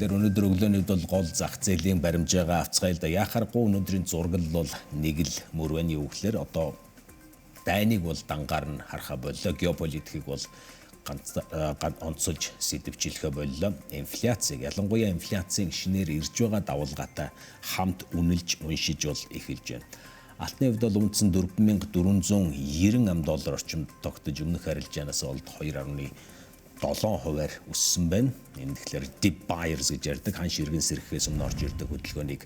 Тэгэхээр өнөөдөр өглөөний бол гол зах зээлийн баримжаагаа авцгаая л да. Яхахгүй өнөөдрийн зургал бол нэг л мөр байна. Юу гэхээр одоо дайныг бол дангаар нь харахаа боллоо. Геополитикийг бол онцолж сэдвчилхэ боллоо. Инфляцийг, ялангуяа инфляцийн шинээр ирж байгаа давалгаатай хамт үнэлж уншиж бол эхэлж байна. Алтны хувьд бол үндсэн $4,490 орчим тогтож өмнөх арилжаанаас олд 2.7%-аар өссөн байна. Энэ тэгэхээр deep buyers гэж ярьдаг, ханш иргэн сэрхээс өмнө орж ирдэг хөдөлгөөнийг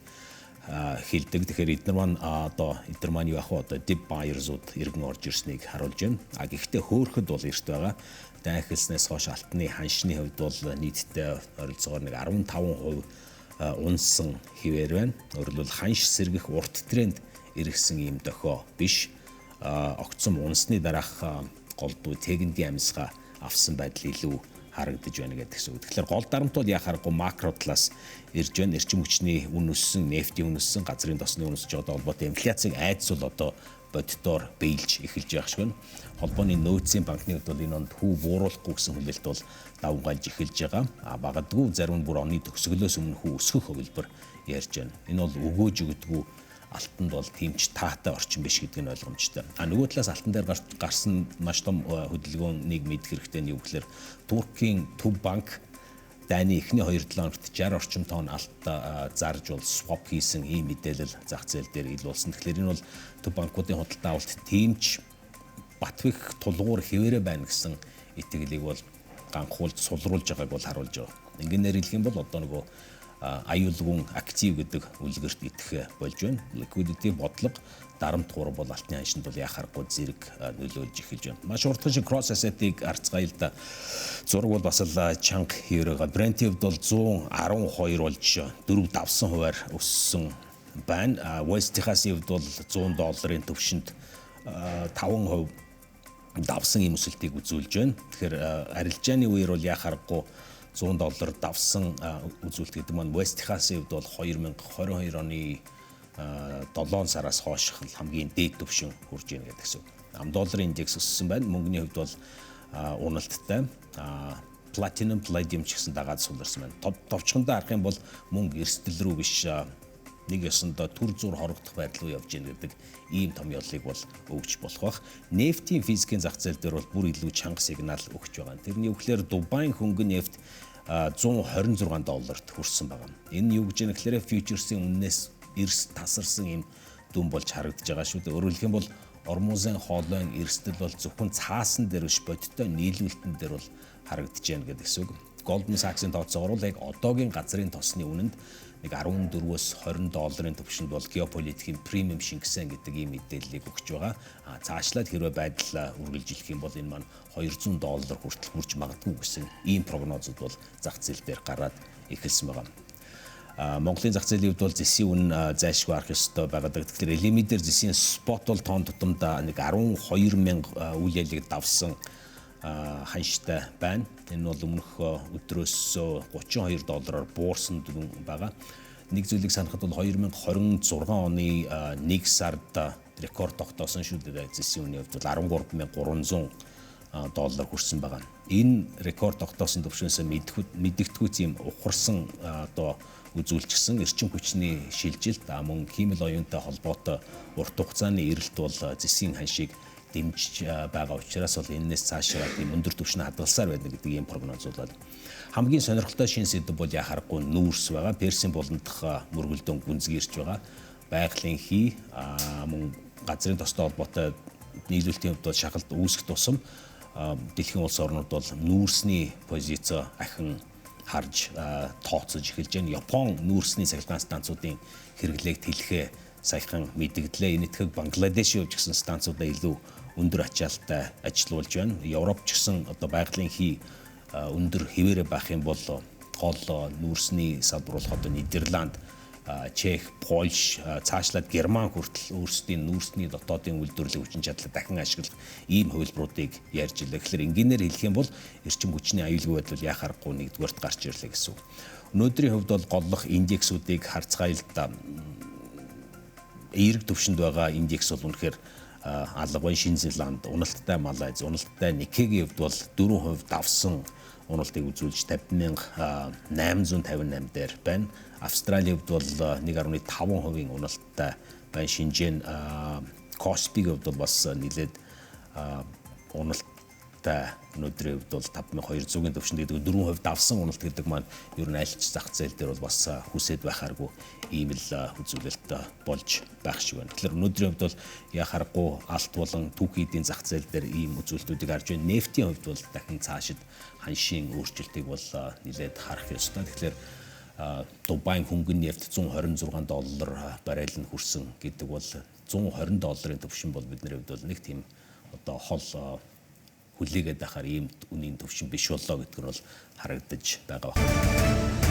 хэлдэг. Тэгэхээр эдгээр маань юу ах вэ? Одоо deep buyers-ууд иргэн орж ирснийг харуулж байна. Гэхдээ хөөхөд бол эрт байгаа. Дайхилснаас хойш алтны ханшны хувьд бол нийтдээ ойролцоогоор 15% унсан хിവэр байна. Өөрөлдвөл ханш сэргэх урт тренд иргэсэн ийм дохио биш. Огцом унсны дараах голдуу тэгэндийн амьсгаа авсан байдал илүү харагдаж байна гэдэг үг. Тэгэхээр гол дарамтууд яхаарахгүй макро талаас ирж байна. Эрчим хүчний үн өссөн, нефтийн үн өссөн, газрын тосны үн өсөж байгаа холбоотой инфляцийн айдас бол одоо боддоор биелж эхэлж байгаа шиг байна. Холбооны нөөцийн банкны хувьд бол энэ онд хүү бууруулахгүй гэсэн хүлээлт бол давмгайлж эхэлж байгаа. Магадгүй зарим нь бүр оны төгсгөлөөс өмнө хүү өсгөх хөвлбөр ярьж байна. Энэ бол өгөөж өгдөггүй алтанд бол тимч таатай орчин биш гэдэг нь ойлгомжтой. Нөгөө талаас алтан дээр гарсан маш том хөдөлгөөнийг мэдэх хэрэгтэй нь юу гэхээр Туркийн Төв банк дайны эхний 2-7 хоногт 60 орчим тонн алт зарж бол swap хийсэн ийм мэдээлэл зах зээл дээр илүүлсэн. Тэгэхээр энэ бол Төв банкуудын худалдаа авалт тимч батвих тулгуур хിവэрэ байна гэсэн итгэлийг бол ганхуулж сулруулж байгааг бол харуулж байгаа. Ингээнээр хэлэх юм бол одоо нөгөө аюулгүйн актив гэдэг үлгэрт идэх болж байна. Liquidity бодлого дарамт гур бол алтны ханшинд бол яхаарахгүй зэрэг нөлөөлж эхэлж байна. Маш уртхан шиг cross asset-ийг харцгаая л да. Зураг бол бас л чанга хിവэрэг. Brent-ийн хувьд бол 112 болж 4 давсан хувиар өссөн байна. West Texas-ийн хувьд бол $100 төвшөнд 5% давсан ийм өсөлтийг үзүүлж байна. Тэгэхээр арилжааны үеэр бол яхаарахгүй $100 давсан үзүүлэлт гэдэг маань West Texas-ийн хувьд бол 2022 оны 7 сараас хойш хамгийн дээд түвшин хүрж байна гэдэгсэн. $10 индекс өссөн байна. Мөнгөний хувьд бол уналттай. Platinum, palladium ч гэсэн дагаад суларсан байна. Товчхондоо харах юм бол мөнгө эрсдэл рүү биш нэг ёсондоо төр зур хорогдох байдал руу явж байна гэдэг ийм том яллыг бол өгч болох бах. Нефтийн физикийн зах зээл дээр бол бүр илүү чанга сигнал өгч байгаа. Тэрний үгээр Дубайн хөнгөн нефт $126 хүрсэн байгаа. Энэ юу гэж нэхлээрээ фьючерсийн үннээс эрс тасарсан ийм дүн болж харагдаж байгаа шүү дээ. Өөрөөр хэлэх юм бол Ормузын хоолойн эрсдэл бол зөвхөн цаасан дээр биш бодиттой нийлүүлэлтэн дээр бол харагдаж байна гэдэгс үг. Goldman Sachs-ийн тооцоогоор яг одоогийн газрын тосны үнэнд нэг $14-өөс $20 төвшөнд бол геополитикийн премиум шингэсэн гэдэг ийм мэдээллийг өгч байгаа. Цаашлаад хэрвээ байдал үргэлжилэх юм бол энэ маань $200 хүртэл хүрч магадгүй гэсэн ийм прогнозууд бол зах зээл дээр гараад эхэлсэн байгаа. Монголын зах зээлийн хувьд бол зэсийн үн зайлшгүй арах ёстой байгаа. Тэгэхээр элемент дээр зэсийн спот бол тоон тутамдаа нэг 12,000 үйл ялыг давсан ханштай байна. Энэ бол өмнөх өдрөөс $32-оор буурсан дүн байгаа. Нэг зүйлийг санахад бол 2026 оны 1 сард рекорд тогтоосон шүү дээ. Зэсийн үнийн хувьд бол $13,300 хүрсэн байгаа. Энэ рекорд тогтоосон төвшөнөөс мэдэгдэхүйц юм ухарсан одоо үзүүлчихсэн эрчим хүчний шилжилт мөн хиймэл оюунтай холбоотой урт хугацааны эрэлт бол зэсийн ханшийг дэмжиж байгаа учраас бол энэс цаашаа тийм өндөр түвшний хадгалсаар байна гэдэг ийм прогнозууд. Хамгийн сонирхолтой шин сэдэв бол яхаарахгүй нүүрс байгаа. Персийн буландах мөргөлдөөн гүнзгийрч байгаа. Байгалийн хий мөн газрын тостой холбоотой нийлүүлэлтийн хувьд бол шахалт үүсэх тусам дэлхийн улс орнууд бол нүүрсний позиц ахин харж тооцож эхэлж байна. Япон нүүрсний сахилгаан станцуудын хэрэглээг тэлэхээ саяхан мэдгдлээ. Энэ итгэх Бангладешийн хувьд гэсэн станцуудаа илүү өндөр ачаалттай ажилуулж байна. Европ ч гэсэн одоо байгалийн хий өндөр хിവэрэ байх юм бол гол нүүрсний салбар болох одоо Нидерланд, Чех, Польш, цаашлаад Герман хүртэл өөрсдийн нүүрсний дотоодын үйлдвэрлэлийн хүчин чадлыг дахин ашиглах ийм хувилбаруудыг ярьж илээ. Тэгэхээр энгийнээр хэлэх юм бол эрчим хүчний аюулгүй байдал яхаарахгүй нэгдүгээрт гарч ирлээ гэсэн үг. Өнөөдрийн хувьд бол голлох индексүүдийг харцгаая л да. Эерэг төвшөнд байгаа индекс бол үнэхээр алга байна. Шинэ Зеланд, уналттай Малайз, уналттай Никегийн хувьд бол 4% давсан уналтыг үзүүлж 50,858 дээр байна. Австралийн хувьд бол 1.5% уналттай байна. Шинжээ Коспигийн хувьд бол бас нэлээд уналттай өнөөдрийн хувьд бол 5200-ийн төвшөнд гэдэг 4% давсан уналт гэдэг маань ер нь альч зах зээл дээр бол бас хүсэж байхааргүй ийм л үзүүлэлт болж байх шиг байна. Тэгэхээр өнөөдрийн хувьд бол яхаарахгүй алт болон түүхий эдийн зах зээл дээр ийм үзүүлэлтүүдийг харж байна. Нефтийн хувьд бол дахин цаашид ханшийн өөрчлөлтийг бол нэлээд харах ёстой. Тэгэхээр Дубайн хөнгөн нефт $126 баррел нь хүрсэн гэдэг бол $120 төвшин бол бидний хувьд бол нэг тийм одоо хол хүлээгээд байхаар ийм үнийн төвшин биш болоо гэдг нь бол харагдаж байгаа байна.